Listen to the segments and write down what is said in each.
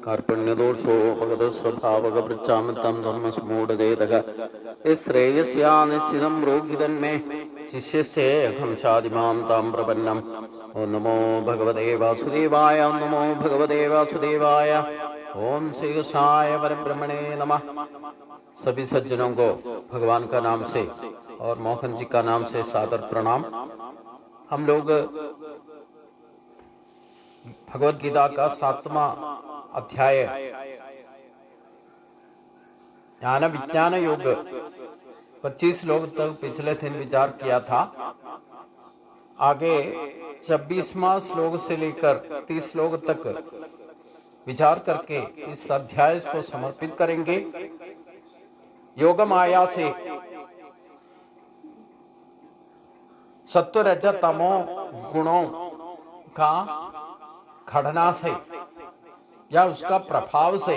कार्पण्यदोषो भगवतस्वभावगपृच्छामि धर्मसमूढदेतः श्रेयस्या निश्चितं रोगितन्मे शिष्यस्ते अहं शादिमां तां प्रपन्नम्। ओं नमो भगवते वासुदेवाय। ओं नमो भगवते वासुदेवाय। ओम श्री कृष्णाय परब्रह्मणे नमः। सभी सज्जनों को भगवान का नाम से और मोहन जी का नाम से सादर प्रणाम। हम लोग भगवद गीता का 7वां अध्याय ज्ञान विज्ञान योग 25 श्लोक तक पिछले दिन विचार किया था। आगे 26वां श्लोक से लेकर 30 श्लोक तक विचार करके इस अध्याय को समर्पित करेंगे। योग माया से सत्व रज तमो गुणों का खड़ना से या उसका प्रभाव से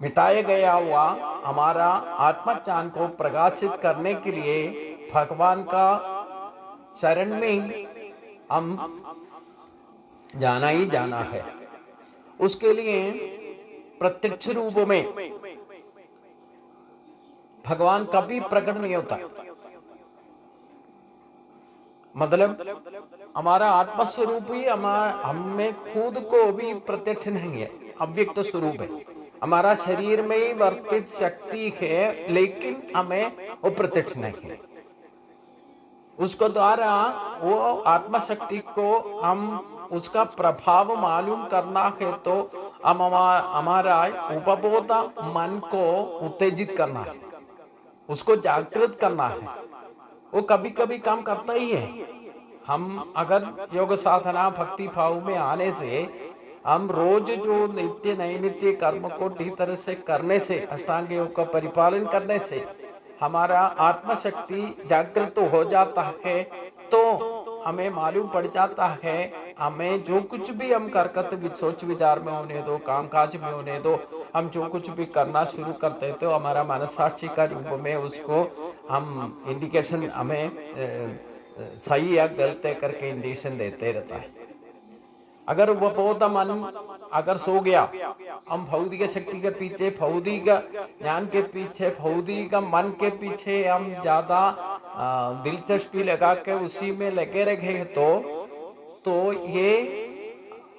मिटाया गया हुआ हमारा आत्मज्ञान को प्रकाशित करने के लिए भगवान का शरण में हम जाना ही जाना है। उसके लिए प्रत्यक्ष रूप में भगवान कभी प्रकट नहीं होता। मतलब हमारा आत्मस्वरूप ही हमें खुद को भी प्रत्यक्ष नहीं है, अव्यक्त स्वरूप है। हमारा शरीर में ही वर्तित शक्ति है, लेकिन हमें वो प्रत्यक्ष नहीं है। उसको द्वारा वो आत्मशक्ति को हम उसका प्रभाव मालूम करना है तो हम हमारा उपबोध मन को उत्तेजित करना है, उसको जागृत करना है। वो कभी कभी काम करता ही है। हम अगर योग साधना भक्ति भाव में आने से हम रोज जो नित्य नैमित्य कर्म को ठीक तरह से करने से, अष्टांग योग का परिपालन करने से हमारा आत्मशक्ति जागृत हो जाता है, तो हमें मालूम पड़ जाता है हमें जो कुछ भी हम करकत सोच विचार में होने दो, कामकाज में होने दो, हम जो कुछ भी करना शुरू करते तो हमारा मनसाक्षी का रूप में उसको हम इंडिकेशन हमें सही या गलत करके इंडिकेशन देते रहता है। अगर वो बहुत मन अगर सो गया, हम भौतिक शक्ति के पीछे, भौतिक ज्ञान के पीछे, भौतिक मन के पीछे हम ज्यादा दिलचस्पी लगा के उसी में लगे रहे तो ये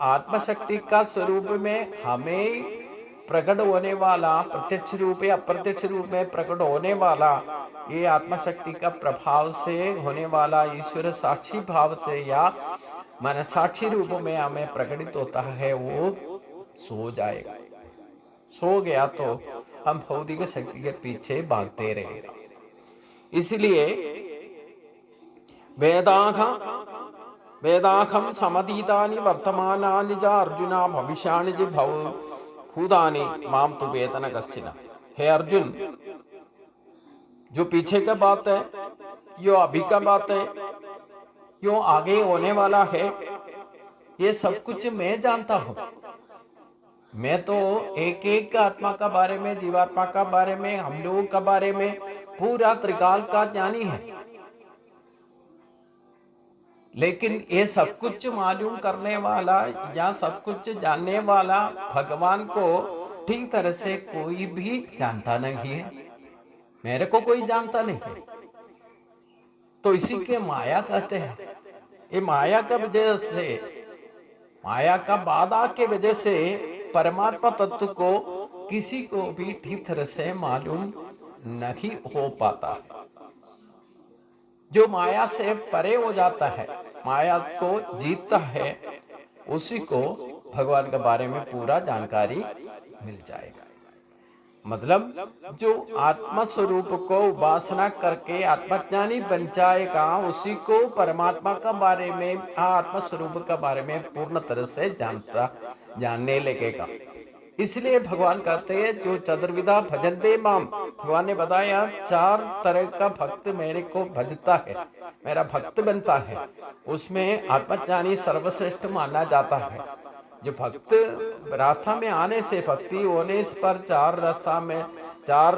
आत्मशक्ति का स्वरूप में हमें प्रकट होने वाला, प्रत्यक्ष रूप या अप्रत्यक्ष रूप में प्रकट होने वाला, ये आत्मशक्ति का प्रभाव से होने वाला ईश्वर साक्षी भाव से या मन साक्षी रूप में हमें प्रकटित होता है, वो सो जाएगा। सो गया तो हम भौतिक शक्ति के पीछे भागते रहेगा। इसलिए वेदाखम समतीतानि वर्तमानानि च अर्जुना भविष्याणि च भूतानि माम तु वेदन कश्चिन। हे अर्जुन, जो पीछे का बात है, जो अभी का बात है, जो आगे होने वाला है, ये सब कुछ मैं जानता हूं। मैं तो एक एक आत्मा का बारे में, जीवात्मा का बारे में, हम लोगों का बारे में पूरा त्रिकाल का ज्ञानी है। लेकिन ये सब कुछ मालूम करने वाला या सब कुछ जानने वाला भगवान को ठीक तरह से कोई भी जानता नहीं है। मेरे को कोई जानता नहीं है, तो इसी के माया कहते हैं। ये माया का वजह से, माया का बाधा के वजह से परमात्मा तत्व को किसी को भी ठीक तरह से मालूम नहीं हो पाता। जो माया से परे हो जाता है, माया को जीतता है, उसी को भगवान के बारे में पूरा जानकारी मिल जाएगा। मतलब जो आत्मा स्वरूप को उपासना करके आत्मज्ञानी बन जाएगा, उसी को परमात्मा का बारे में, आत्मा स्वरूप का बारे में पूर्ण तरह से जानने लगेगा। इसलिए भगवान कहते हैं जो चतुर्विधा भजन्ते माम, भगवान ने बताया 4 तरह का भक्त मेरे को भजता है, मेरा भक्त बनता है। उसमें आत्मज्ञानी सर्वश्रेष्ठ माना जाता है। जो भक्त रास्ता में आने से, भक्ति होने पर 4 रास्ता में 4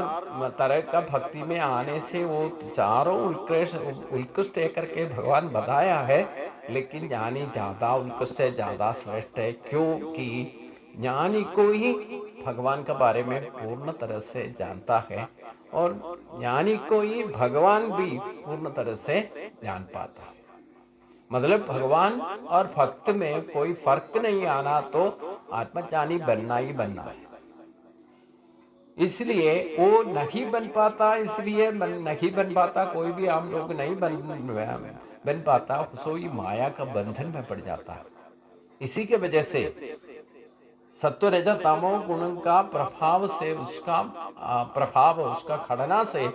तरह का भक्ति में आने से वो चारों उत्कृष्ट करके भगवान बताया है। लेकिन ज्ञानी ज्यादा उनसे ज्यादा श्रेष्ठ है, क्योंकि ज्ञानी को ही भगवान के बारे में पूर्ण तरह से जानता है और ज्ञानी को ही भगवान भी पूर्ण तरह से जान पाता है। मतलब भगवान और भक्त में कोई फर्क नहीं आना तो आत्मज्ञानी बनना ही बनना है। इसलिए वो नहीं बन पाता, इसलिए नहीं बन पाता, कोई भी आम लोग नहीं बन पाता, सो ये माया का बंधन में पड़ जाता है। इसी के वजह से सत्व रज तमो गुण का प्रभाव से, उसका प्रभाव, उसका खड़ना से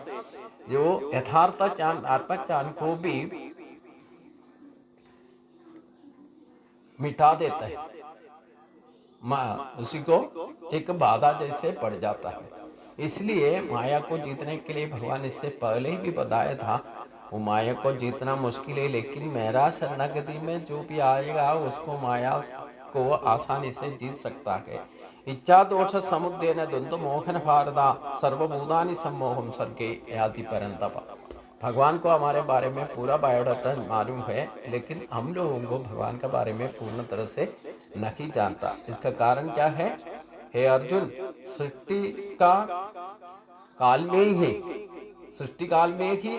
जो यथार्थ ज्ञान आत्मज्ञान को भी मिटा देता है, उसी को एक बाधा जैसे पड़ जाता है। इसलिए माया को जीतने के लिए भगवान इससे पहले ही भी बताया था, वो माया को जीतना मुश्किल है, लेकिन मेरा शरणागति में जो भी आएगा उसको माया को आसानी से जीत सकता है। इच्छा दोष समुद्रेन द्वंद्व मोहन भारदा सर्वभूतानि सम्मोहम सर्गे याति परंतप। भगवान को हमारे बारे में पूरा बायोडाटा मालूम है, लेकिन हम लोगों को भगवान के बारे में पूर्ण तरह से नहीं जानता। इसका कारण क्या है? हे अर्जुन, सृष्टि का काल में ही, सृष्टि काल में ही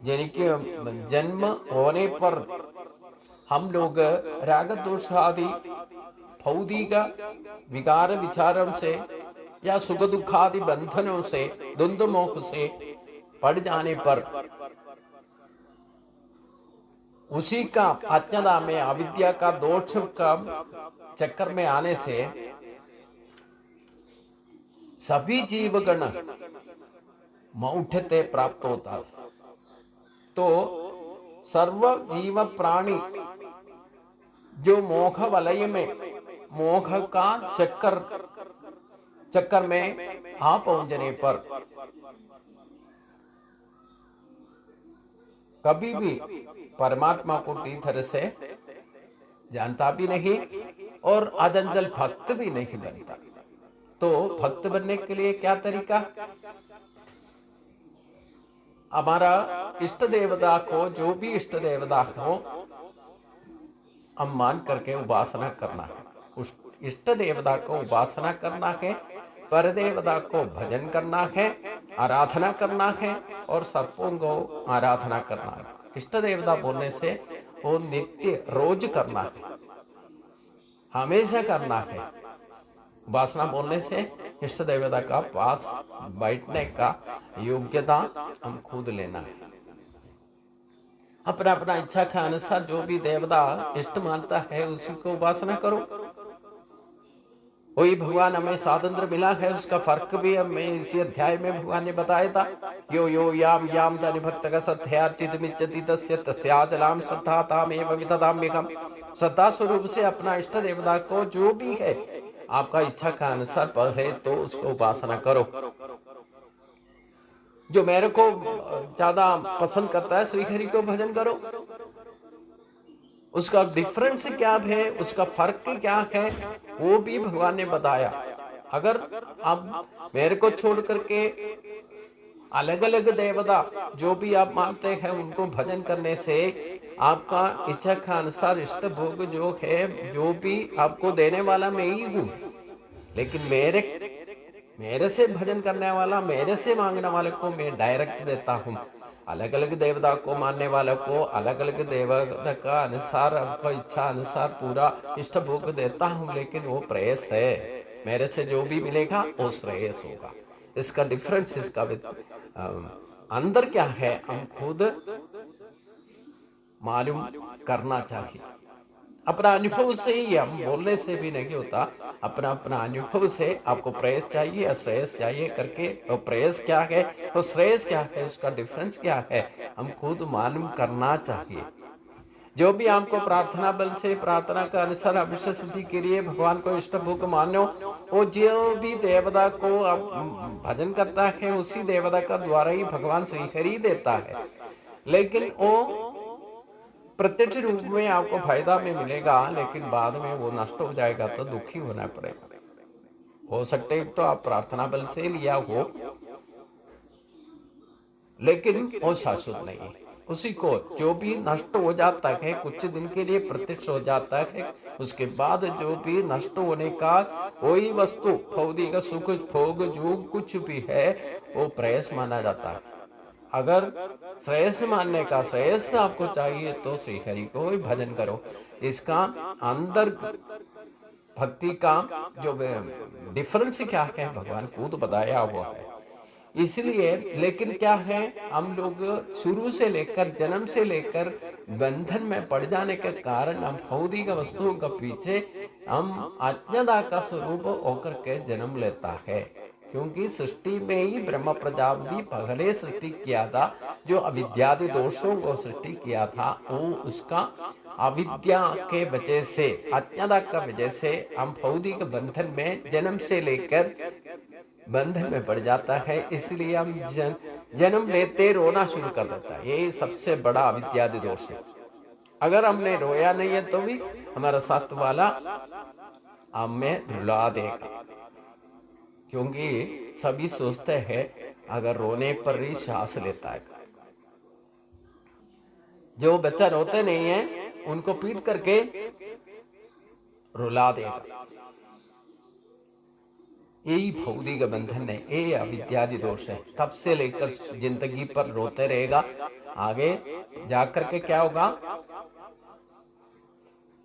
यानी कि जन्म होने पर हम लोग राग दोष आदि भौतिक विकार विचारों से या सुख दुख आदि बंधनों से, द्वंद्व मोह से पड़ जाने पर उसी का अज्ञता में अविद्या का दोष का चक्कर में आने से सभी जीवगण मौढ़्यते प्राप्त होता है। तो सर्व जीव प्राणी जो मोह वलय में, मोह का चक्कर में आ पहुंचने पर कभी भी परमात्मा को ठीक तरह से जानता भी नहीं और अजंजल भक्त भी नहीं बनता। तो भक्त बनने के लिए क्या तरीका? हमारा इष्ट देवता को, जो भी इष्ट देवता को हम मान करके उपासना करना है, उस इष्ट देवता को उपासना करना है, पर देवता को भजन करना है, आराधना करना है और सर्पों को आराधना करना है। इष्ट देवता बोलने से वो नित्य रोज करना है, हमेशा करना है। उपासना बोलने से इष्ट देवता का पास बैठने का योग्यता हम खुद लेना है। अपना अपना इच्छा के अनुसार जो भी देवता इष्ट मानता है उसी को उपासना करो। वही भगवान हमें स्वातंत्र मिला है, उसका फर्क भी हमें इसी अध्याय में भगवान ने बताया था। यो यो याम याम धनि भक्त सत्यार्चित मिच्यति तस्य तस्याचलाम श्रद्धा तामेव विदधाम्यहम्। श्रद्धा स्वरूप से अपना इष्ट देवता को जो भी है आपका इच्छा का अनुसार पढ़े तो उसको उपासना करो। जो मेरे को ज्यादा पसंद करता है श्री हरि को भजन करो। उसका डिफरेंस क्या है, उसका फर्क क्या है, वो भी भगवान ने बताया। अगर आप मेरे को छोड़ करके अलग अलग देवता जो भी आप मानते हैं उनको भजन करने से आपका इच्छा का अनुसार इष्ट भोग जो है, जो भी आपको देने वाला मैं ही हूँ, लेकिन मेरे से भजन करने वाला, मेरे से मांगने वाले को मैं डायरेक्ट देता हूँ। अलग अलग देवता को मानने वालों को अलग अलग देवता का अनुसार, आपको इच्छा अनुसार पूरा इष्ट भोग देता हूँ, लेकिन वो प्रेयस है। मेरे से जो भी मिलेगा वो श्रेयस होगा। इसका डिफरेंस, इसका अंदर क्या है, हम खुद मालूम करना चाहिए। अपना अनुभव से ही, हम बोलने से भी नहीं होता, अपना अपना अनुभव से आपको प्रेयस चाहिए या श्रेयस चाहिए करके, तो प्रेयस क्या है तो श्रेयस क्या है, उसका डिफरेंस क्या है, हम खुद मालूम करना चाहिए। जो भी आपको प्रार्थना बल से, प्रार्थना का अनुसार अभिष्ट सिद्धि के लिए भगवान को इष्ट भोग मानो, वो जो भी देवता को आप भजन करता है उसी देवता का द्वारा ही भगवान श्री हरि देता है। लेकिन वो प्रत्यक्ष रूप में आपको फायदा में मिलेगा, लेकिन बाद में वो नष्ट हो जाएगा तो दुखी होना पड़ेगा। हो सकते है तो आप प्रार्थना बल से लिया हो, लेकिन वो शाश्वत नहीं है। उसी को जो भी नष्ट हो जाता है, कुछ दिन के लिए प्रत्यक्ष हो जाता है, उसके बाद जो भी नष्ट होने का कोई वस्तु, भौतिक सुख भोग जो कुछ भी है, वो प्रेयस माना जाता है। अगर श्रेयस मानने का, श्रेयस आपको चाहिए तो श्री हरि को ही भजन करो। इसका अंदर भक्ति का जो डिफरेंस क्या है, भगवान खुद बताया हुआ है। इसलिए लेकिन क्या है, हम लोग शुरू से लेकर, जन्म से लेकर बंधन में पड़ जाने के कारण हम भौतिक वस्तुओं के पीछे हम अज्ञाता का स्वरूप होकर के जन्म लेता है। क्योंकि सृष्टि में ही ब्रह्म प्रजापति पहले सृष्टि किया था, जो अविद्यादि दोषों को सृष्टि किया था, वो उसका अविद्या के वजह से, अज्ञाता का वजह से हम भौतिक बंधन में जन्म से लेकर बंधन में पड़ जाता है। इसलिए हम जन्म लेते रोना शुरू कर देता है। यही सबसे बड़ा अविद्यादि दोष है। अगर हमने रोया नहीं है तो भी हमारा साथ वाला हमें रुला देगा, क्योंकि सभी सोचते हैं अगर रोने पर ही सांस लेता है। जो बच्चा रोते नहीं है उनको पीट करके रुला देगा। यही भौतिक बंधन है, ये अविद्यादि दोष है। तब से लेकर जिंदगी पर रोते रहेगा, आगे जाकर के क्या होगा,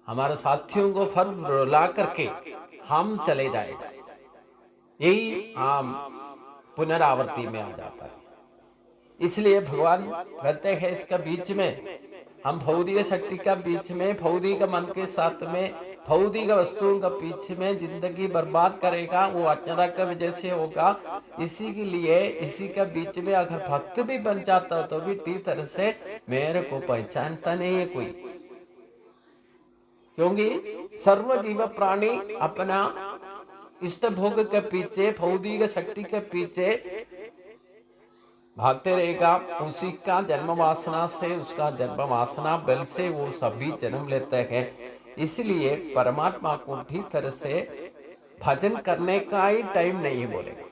हमारे साथियों को फर रुला करके हम चले जाएगा। यही हम पुनरावृत्ति में आ जाता है। इसलिए भगवान कहते हैं इसका बीच में हम भौतिक शक्ति का बीच में, भौतिक मन के साथ में, भौतिक वस्तुओं का बीच में जिंदगी बर्बाद करेगा, वो अज्ञाता की वजह से होगा। इसी के लिए इसी का बीच में अगर भक्त भी बन जाता तो भी ठीक तरह से मेरे को पहचानता नहीं है कोई, क्योंकि सर्व जीव प्राणी अपना इष्ट भोग के पीछे, भौतिक शक्ति के पीछे भागते रहेगा। उसी का जन्म वासना से, उसका जन्म वासना बल से वो सभी जन्म लेते हैं। इसलिए परमात्मा को ठीक तरह से भजन करने का ही टाइम नहीं बोलेगा।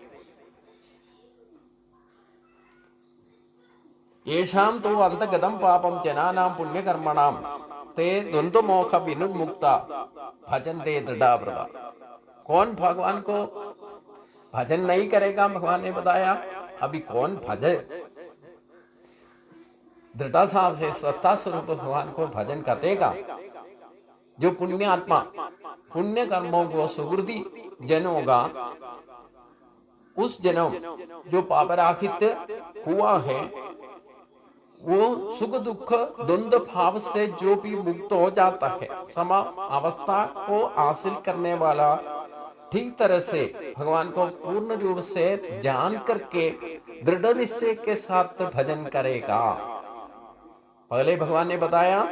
येषां तो अंतगतं पापं जनानां पुण्यकर्मणां ते द्वंद्व मोह विनुर्मुक्ता भजन्ते दृढ़व्रता। कौन भगवान को भजन नहीं करेगा, भगवान ने बताया। अभी कौन भजन दृढ़ता से सत्ता स्वरूप भगवान को भजन करेगा, जो पुण्य आत्मा, पुण्य कर्मों को सुकृति जन होगा, उस जन्म जो पापराहित हुआ है, वो सुख दुख द्वंद्व भाव से जो भी मुक्त हो जाता है, समा अवस्था को हासिल करने वाला, ठीक तरह से भगवान को पूर्ण रूप से जान करके दृढ़ निश्चय के साथ भजन करेगा। पहले भगवान ने बताया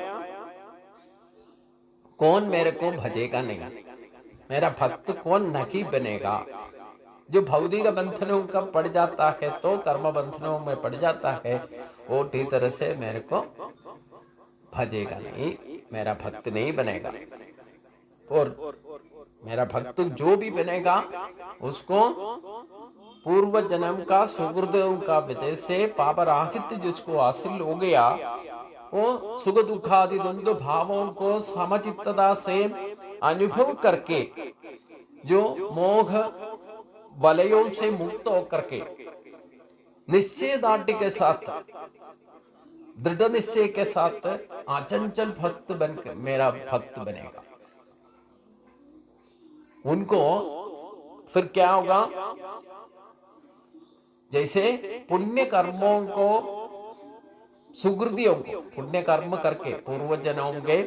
कौन मेरे को भजेगा नहीं, मेरा भक्त कौन नहीं बनेगा। जो भौतिक बंधनों का पड़ जाता है, तो कर्म बंधनों में पड़ जाता है, वो ठीक तरह से मेरे को भजेगा नहीं, मेरा भक्त नहीं बनेगा। और मेरा भक्त जो भी बनेगा उसको पूर्व जन्म का सुकृतों का वजह से पापराहित जिसको हासिल हो गया, वो सुख दुखादि द्वंद्व भावों को समचित्तता से अनुभव करके, जो मोह वलयों से मुक्त होकर के निश्चय दाढ़ी के साथ, दृढ़ निश्चय के साथ अचंचल भक्त बन मेरा भक्त बनेगा। उनको फिर क्या होगा, जैसे पुण्य कर्मों को, सुकृतियों को पुण्य कर्म करके, पूर्व जन्मों के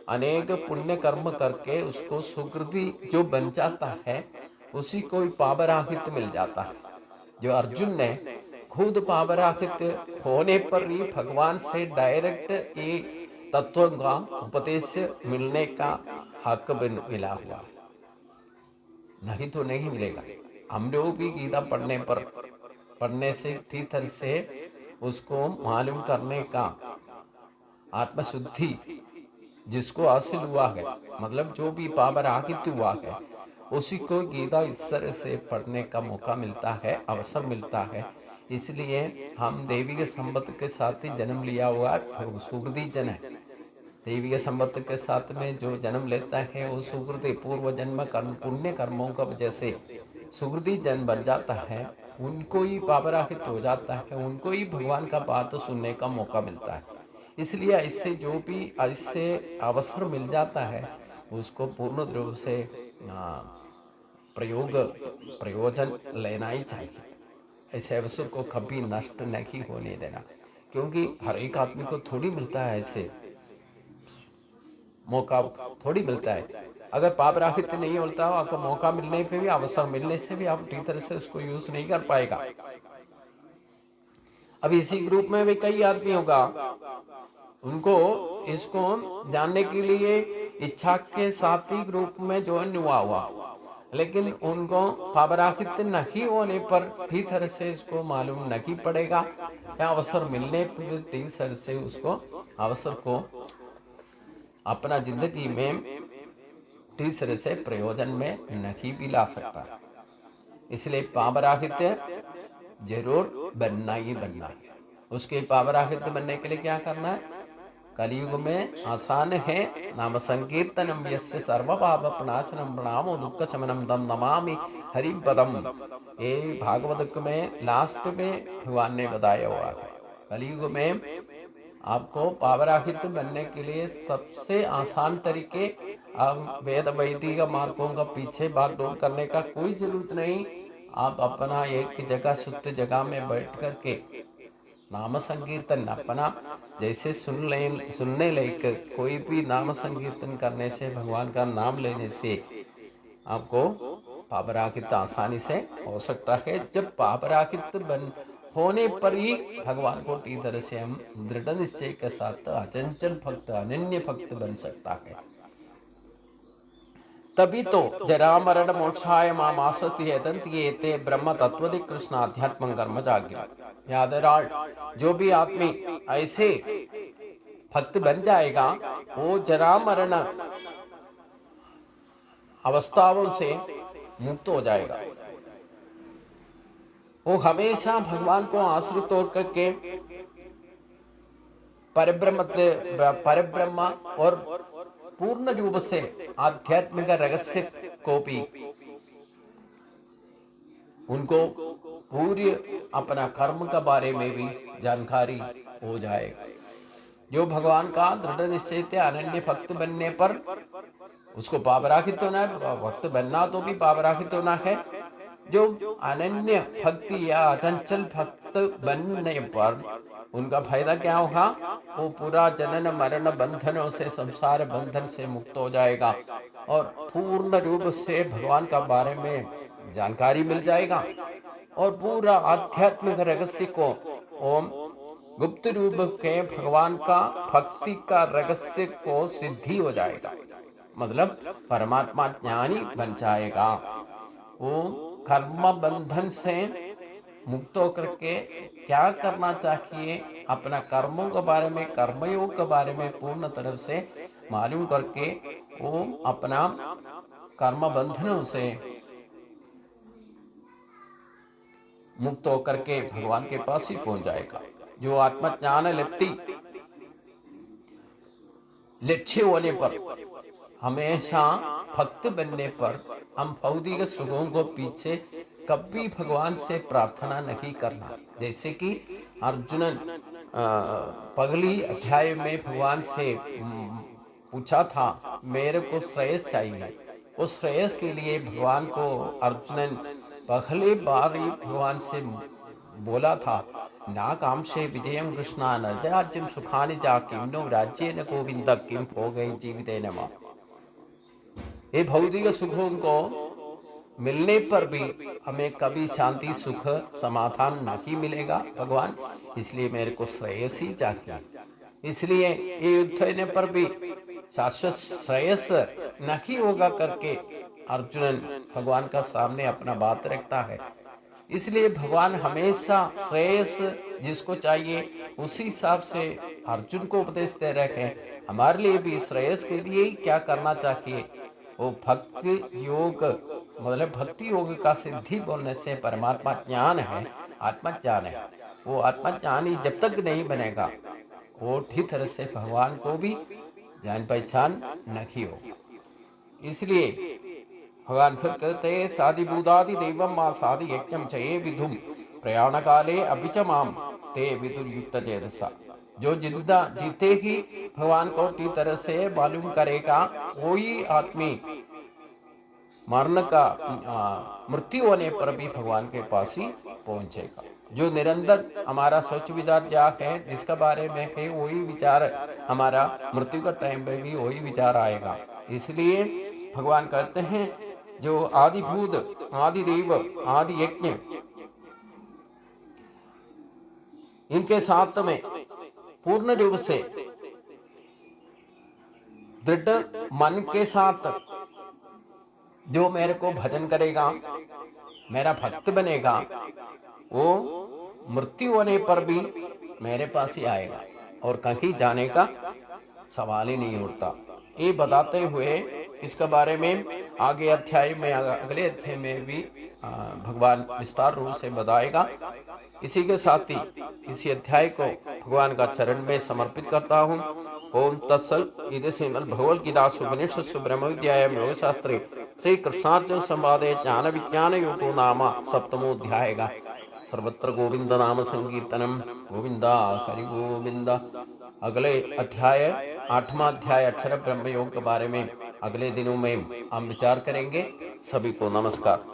अनेक पुण्य कर्म करके उसको सुकृति जो बन जाता है, उसी को ही पापराहित मिल जाता है। जो अर्जुन ने खुद पापराहित होने पर ही भगवान से डायरेक्ट ये तत्व का उपदेश मिलने का हक मिला हुआ, नहीं तो नहीं मिलेगा। हम लोग भी गीता पढ़ने से ठीक तरह से उसको मालूम करने का, आत्मशुद्धि जिसको हासिल हुआ है, मतलब जो भी पापराहित हुआ है, उसी को गीता इस तरह से पढ़ने का मौका मिलता है, अवसर मिलता है। इसलिए हम देवी के संपत्ति के साथ ही जन्म लिया हुआ सुकृति जन है। देवी के संपत्ति के साथ में जो जन्म लेता है वो सुकृति पूर्व जन्म कर्म पुण्य कर्मों का वजह से सुकृति जन बन जाता है। उनको ही पापराहित हो जाता है, उनको ही भगवान का बात सुनने का मौका मिलता है। इसलिए ऐसे जो भी ऐसे अवसर मिल जाता है उसको पूर्ण रूप से प्रयोजन लेना ही चाहिए। ऐसे अवसर को कभी नष्ट नहीं होने देना, क्योंकि हर एक आदमी को थोड़ी मिलता है, ऐसे मौका थोड़ी मिलता है। अगर पाप राहित नहीं होता, आपको मौका मिलने पे भी, अवसर मिलने से भी आप ठीक तरह से उसको यूज नहीं कर पाएगा। अब इसी ग्रुप में भी कई आदमी होगा, उनको इसको जानने के लिए इच्छा के साथ ही ग्रुप में ज्वाइन हुआ, लेकिन उनको पापराहित नहीं होने पर ठीक तरह से इसको मालूम नहीं पड़ेगा, या अवसर मिलने पर ठीक तरह से उसको अवसर को अपना जिंदगी में ठीक तरह से प्रयोजन में नहीं भी ला सकता। इसलिए पापराहित जरूर बनना ही बनना है। उसके पापराहित बनने के लिए क्या करना है? कलयुग में आसान है। नाम संकीर्तनम यस्य सर्व पाप प्रणाशनम प्रणामो दुख शमनम तम नमामि हरिम पदम। ये भागवत में लास्ट में भगवान ने बताया हुआ है। कलयुग में आपको पापराहित बनने के लिए सबसे आसान तरीके, वेद वैदिक मार्गों का पीछे भागदौड़ करने का कोई जरूरत नहीं। आप अपना एक जगह शुद्ध जगह में बैठ करके नाम संकीर्तन अपना जैसे सुनने लायक कोई भी नाम संकीर्तन करने से, भगवान का नाम लेने से आपको पापराहित आसानी से हो सकता है। जब पापराहित बन होने पर ही भगवान को ठीक तरह से हम दृढ़ निश्चय के साथ अचंचल भक्त, अनन्य भक्त बन सकता है। तभी तो जरा मरण मोक्षाय मामासति यदन्ति एते ब्रह्म तत्वदि कृष्ण आध्यात्म कर्म जाग्य। यादराल जो भी आदमी ऐसे भक्त बन जाएगा वो जरा मरण अवस्थाओं से मुक्त हो जाएगा। वो हमेशा भगवान को आश्रित होकर के परब्रह्म और पूर्ण रूप से आध्यात्मिक रहस्य को भी उनको पूरी अपना कर्म का बारे में भी जानकारी हो जाएगा। जो भगवान का दृढ़ निश्चय थे अनन्य भक्त बनने पर उसको पापराहित होना है, भक्त बनना तो भी पापराहित होना है। जो अनन्य भक्ति या अचंचल भक्त बनने पर उनका फायदा क्या होगा? वो पूरा जनन मरण बंधनों से, संसार बंधन से मुक्त हो जाएगा और पूर्ण रूप से भगवान का बारे में जानकारी मिल जाएगा और पूरा आध्यात्मिक रहस्य को ओम गुप्त रूप के भगवान का भक्ति का रहस्य को सिद्धि हो जाएगा, मतलब परमात्मा ज्ञानी बन जाएगा। वो कर्म बंधन से मुक्त होकर के क्या करना चाहिए, अपना कर्मों के बारे में, कर्मयोग के बारे में पूर्ण तरह से मालूम करके वो अपना कर्म बंधनों से मुक्त होकर के भगवान के पास ही पहुंच जाएगा। जो आत्मज्ञान लक्ष्य होने पर, हमेशा भक्त बनने पर हम भौतिक सुखों को पीछे कभी भगवान से प्रार्थना नहीं करना। जैसे कि अर्जुन पगली अध्याय में भगवान से पूछा था मेरे को श्रेयस चाहिए, उस श्रेयस के लिए भगवान को अर्जुन पहले बार ही भगवान से बोला था, ना काम से विजयम कृष्णा न राज्यम सुखानि जा किम नो राज्य न गोविंद किम हो गए जीवित नमा। ये भौतिक सुखों को मिलने पर भी हमें कभी शांति सुख समाधान नहीं मिलेगा भगवान, इसलिए मेरे को श्रेयस ही चाहिए। इसलिए ये युद्ध होने पर भी शाश्वत श्रेयस नहीं होगा करके अर्जुन भगवान का सामने अपना बात रखता है। इसलिए भगवान हमेशा श्रेयस जिसको चाहिए उसी हिसाब से अर्जुन को उपदेश दे रहे हैं। हमारे लिए भी श्रेयस के लिए ही क्या करना चाहिए, वो भक्ति योग, मतलब भक्ति योग का सिद्धि बोलने से परमात्मा ज्ञान है, आत्मज्ञान है। वो आत्मज्ञान ही जब तक नहीं बनेगा, वो ठीक तरह से भगवान को भी जान पहचान नहीं होगी। इसलिए भगवान फिर कहते हैं, साधिभूतादि दैवम मां साधि यज्ञम चये विधुम प्रयाण काले अभिच माम ते विदुर्युक्त चेतसा। जो जिंदा जीते ही भगवान को ठीक तरह से मालूम करेगा, वही आदमी मरण का मृत्यु होने पर भी भगवान के पास ही पहुंचेगा। जो निरंतर हमारा सोच विचार जाग है, जिसका बारे में है, वही विचार हमारा मृत्यु का टाइम पे भी वही विचार आएगा। इसलिए भगवान कहते हैं, जो आदिभूत आदि देव आदि यज्ञ, इनके साथ में पूर्ण रूप से दृढ़ मन के साथ जो मेरे को भजन करेगा, मेरा भक्त बनेगा, वो मृत्यु होने पर भी मेरे पास ही आएगा और कहीं जाने का सवाल ही नहीं उठता। ये बताते हुए इसके बारे में आगे अध्याय में, अगले अध्याय में भी भगवान विस्तार रूप से बताएगा। इसी के साथ ही इसी अध्याय को भगवान का चरण में समर्पित करता हूँ। ओम तत्सत। इति श्रीमद् भगवद गीता उपनिषत्सु ब्रह्म विद्यायां योग शास्त्रे श्री कृष्णार्जुन संवादे ज्ञान विज्ञान योगो नाम सप्तमोऽध्यायः। सर्वत्र गोविंद नाम संकीर्तनम, गोविंदा हरि गोविंदा। अगले अध्याय 8वां अध्याय अक्षर ब्रह्म योग के बारे में अगले दिनों में हम विचार करेंगे। सभी को नमस्कार।